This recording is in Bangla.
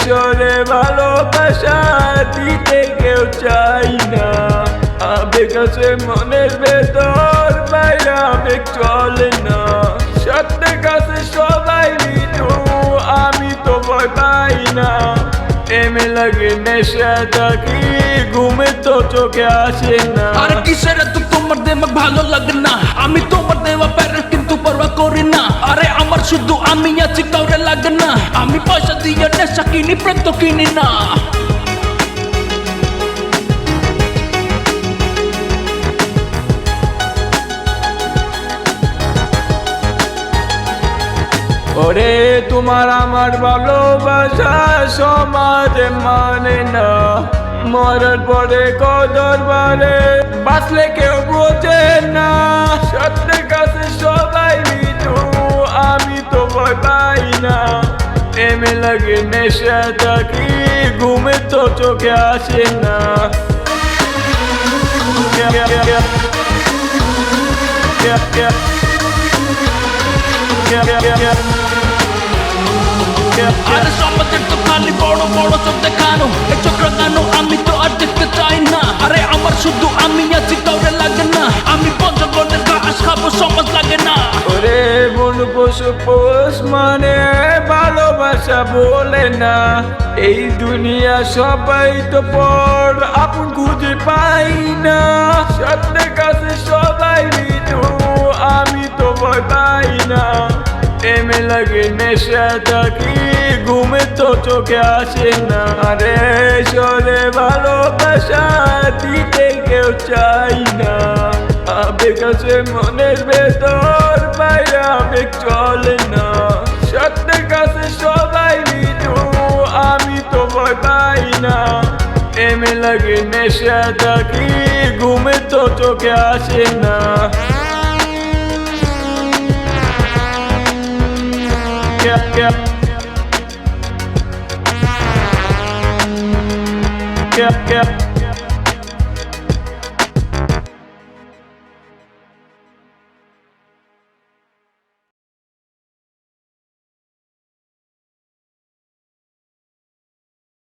সরে ভালোবাসা দিতে কেউ চাই না। আবেগ আছে মনের ভেতর, বাইরে আবেগ চলে না। সত্যের কাছে সবাই মৃত্যু, আমি তো ভয় পাই না। এমে লাগে নেশা থাকি, ঘুমে তো চোখে আসে না। আর কিসের তো তোমার দেমাগ ভালো লাগে না? আমি তোমার দেওয়া প্যারের কিন্তু পরোয়া করি না। আরে আমার শুধু আমি আছি, কাউরে লাগে না। আমি পয়সা দিয়ে নেশা কিনি, প্রেম তো কিনি না। ওরে তোমার আমার ভালোবাসা সমাজে মানে না। মরার পরে কদর বাড়ে, বাঁচলে কেউ বোঝে না। সত্যের কাছে সবাই মৃত্যু, আমি তো ভয় পাই না। এমে লাগে নেশা থাকি, ঘুমে তো চোখে আসে না। আরে সমাজের তো খালি বড় বড় চোখ দেখানো, এই চোখ রাঙানো আমি তো আর দেখতে চাই না। আরে আমার শুধু আমি আছি, কাউরে লাগে না। আমি পঞ্চগণের ঘাস খাবো, সমাজ লাগে না। ওরে বনু পশু পোষ মানে ভালোবাসা বলে না। এই দুনিয়া সবাই তো পর, আপন খুঁজে পাই না। সত্যের কাছে সবাই মৃত্যু, আমি তো ভয় পাই না। এমে লাগে নেশা থাকি, ঘুমে তো চোখে আসে না। আরে সরে ভালোবাসা দিতে কেউ চাই না। আবেগ আছে মনের ভেতর, বাইরে আবেগ চলে না। সত্যের কাছে সবাই মৃত্যু, আমি তো ভয় পাই না। এমে লাগে নেশা থাকি, ঘুমে তো চোখে আসে না। Yeah.